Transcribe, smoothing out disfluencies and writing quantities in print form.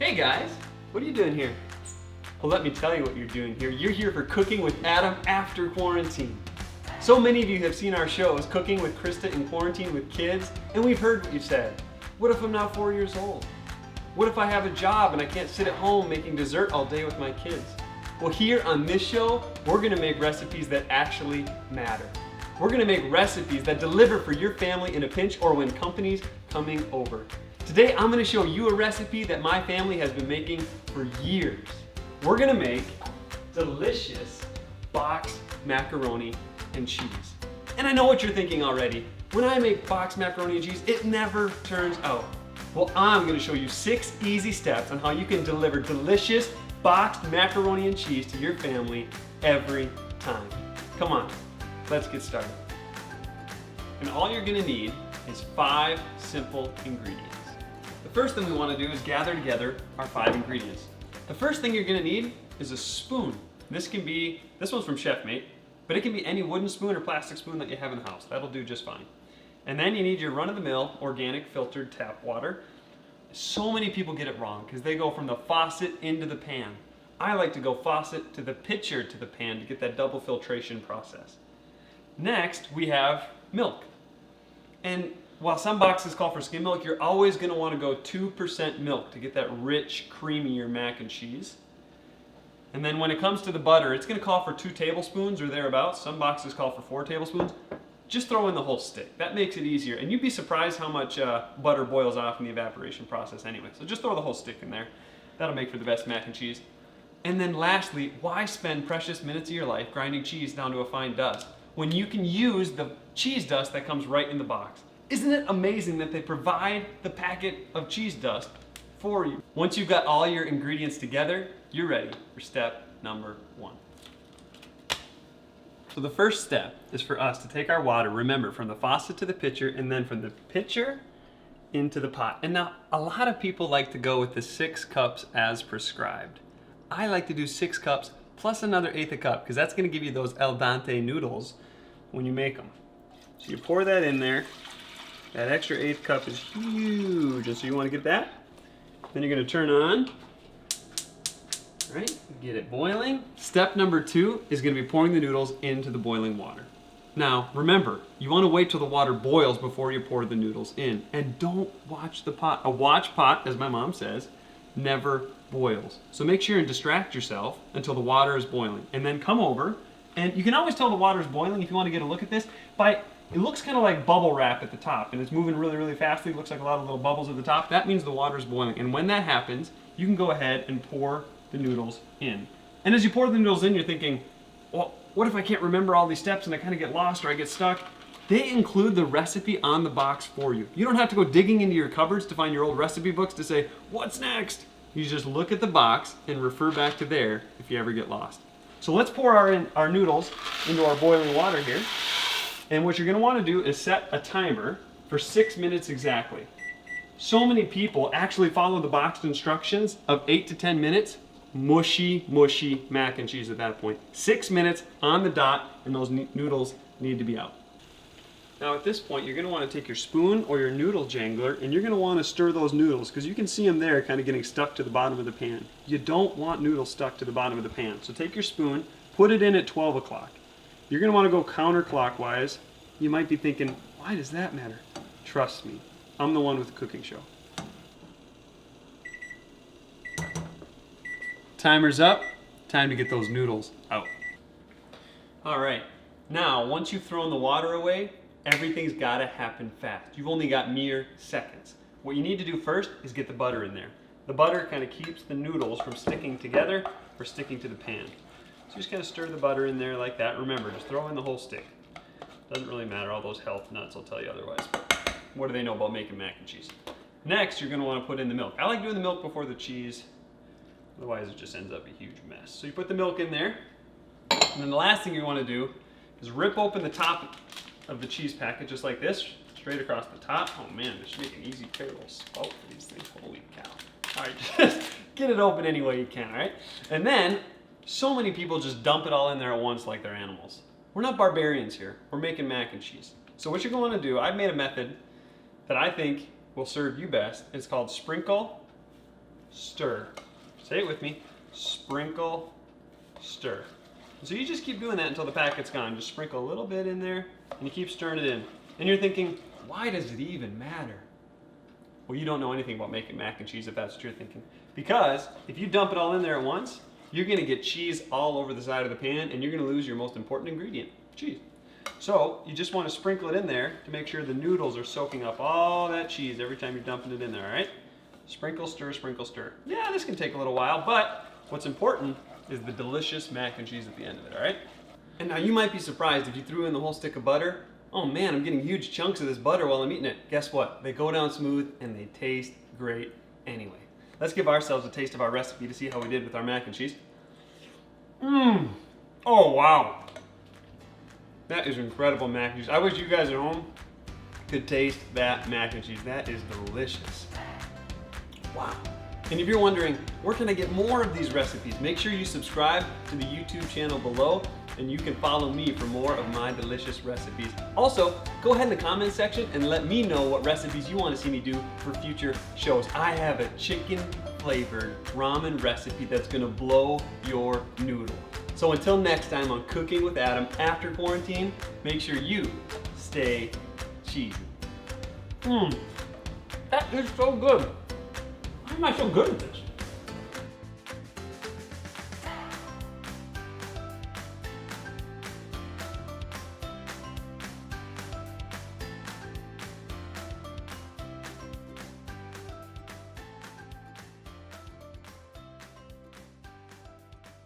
Hey guys, what are you doing here? Well, let me tell you what you're doing here. You're here for Cooking with Adam After Quarantine. So many of you have seen our shows, Cooking with Krista in Quarantine with Kids, and we've heard what you've said. What if I'm now 4 years old? What if I have a job and I can't sit at home making dessert all day with my kids? Well, here on this show, we're gonna make recipes that actually matter. We're gonna make recipes that deliver for your family in a pinch or when company's coming over. Today, I'm gonna show you a recipe that my family has been making for years. We're gonna make delicious boxed macaroni and cheese. And I know what you're thinking already. When I make boxed macaroni and cheese, it never turns out. Well, I'm gonna show you 6 easy steps on how you can deliver delicious boxed macaroni and cheese to your family every time. Come on, let's get started. And all you're gonna need is 5 simple ingredients. The first thing we wanna do is gather together our 5 ingredients. The first thing you're gonna need is a spoon. This one's from ChefMate, but it can be any wooden spoon or plastic spoon that you have in the house. That'll do just fine. And then you need your run-of-the-mill organic filtered tap water. So many people get it wrong because they go from the faucet into the pan. I like to go faucet to the pitcher to the pan to get that double filtration process. Next, we have milk. And while some boxes call for skim milk, you're always gonna wanna go 2% milk to get that rich, creamier mac and cheese. And then when it comes to the butter, it's gonna call for 2 tablespoons or thereabouts. Some boxes call for 4 tablespoons. Just throw in the whole stick. That makes it easier. And you'd be surprised how much butter boils off in the evaporation process anyway. So just throw the whole stick in there. That'll make for the best mac and cheese. And then lastly, why spend precious minutes of your life grinding cheese down to a fine dust when you can use the cheese dust that comes right in the box? Isn't it amazing that they provide the packet of cheese dust for you? Once you've got all your ingredients together, you're ready for step number 1. So the first step is for us to take our water, remember, from the faucet to the pitcher, and then from the pitcher into the pot. And now, a lot of people like to go with the 6 cups as prescribed. I like to do 6 cups plus another 1/8 a cup, because that's gonna give you those al dente noodles when you make them. So you pour that in there. That extra 1/8 cup is huge, and so you wanna get that. Then you're gonna turn on. Right, get it boiling. Step number 2 is going to be pouring the noodles into the boiling water. Now, remember, you want to wait till the water boils before you pour the noodles in. And don't watch the pot. A watch pot, as my mom says, never boils. So make sure and distract yourself until the water is boiling. And then come over, and you can always tell the water is boiling if you want to get a look at this. It looks kind of like bubble wrap at the top, and it's moving really, really fast. It looks like a lot of little bubbles at the top. That means the water is boiling. And when that happens, you can go ahead and pour the noodles in. And as you pour the noodles in, you're thinking, well, what if I can't remember all these steps and I kind of get lost or I get stuck? They include the recipe on the box for you. You don't have to go digging into your cupboards to find your old recipe books to say, what's next? You just look at the box and refer back to there if you ever get lost. So let's pour our noodles into our boiling water here. And what you're gonna wanna do is set a timer for 6 minutes exactly. So many people actually follow the boxed instructions of 8 to 10 minutes. Mushy, mushy mac and cheese at that point. 6 minutes on the dot, and those noodles need to be out. Now at this point, you're gonna wanna take your spoon or your noodle jangler, and you're gonna wanna stir those noodles, because you can see them there kind of getting stuck to the bottom of the pan. You don't want noodles stuck to the bottom of the pan. So take your spoon, put it in at 12 o'clock. You're gonna wanna go counterclockwise. You might be thinking, why does that matter? Trust me, I'm the one with the cooking show. Timer's up, time to get those noodles out. All right, now once you've thrown the water away, everything's gotta happen fast. You've only got mere seconds. What you need to do first is get the butter in there. The butter kind of keeps the noodles from sticking together or sticking to the pan. So just kind of stir the butter in there like that. Remember, just throw in the whole stick. Doesn't really matter, all those health nuts will tell you otherwise. What do they know about making mac and cheese? Next, you're gonna wanna put in the milk. I like doing the milk before the cheese. Otherwise, it just ends up a huge mess. So you put the milk in there, and then the last thing you want to do is rip open the top of the cheese packet just like this, straight across the top. Oh man, this should make an easy payroll spout for these things. Holy cow. All right, just get it open any way you can, all right? And then, so many people just dump it all in there at once like they're animals. We're not barbarians here. We're making mac and cheese. So what you're going to do, I've made a method that I think will serve you best. It's called sprinkle, stir. Say it with me. Sprinkle, stir. So you just keep doing that until the packet's gone. Just sprinkle a little bit in there and you keep stirring it in. And you're thinking, why does it even matter? Well, you don't know anything about making mac and cheese if that's what you're thinking. Because if you dump it all in there at once, you're gonna get cheese all over the side of the pan and you're gonna lose your most important ingredient, cheese. So you just wanna sprinkle it in there to make sure the noodles are soaking up all that cheese every time you're dumping it in there, all right? Sprinkle, stir, sprinkle, stir. Yeah, this can take a little while, but what's important is the delicious mac and cheese at the end of it, all right? And now you might be surprised if you threw in the whole stick of butter. Oh man, I'm getting huge chunks of this butter while I'm eating it. Guess what? They go down smooth and they taste great anyway. Let's give ourselves a taste of our recipe to see how we did with our mac and cheese. Mmm. Oh wow. That is incredible mac and cheese. I wish you guys at home could taste that mac and cheese. That is delicious. Wow. And if you're wondering, where can I get more of these recipes? Make sure you subscribe to the YouTube channel below and you can follow me for more of my delicious recipes. Also, go ahead in the comment section and let me know what recipes you want to see me do for future shows. I have a chicken flavored ramen recipe that's gonna blow your noodle. So until next time on Cooking with Adam After Quarantine, make sure you stay cheesy. That is so good. Why am I so good at this?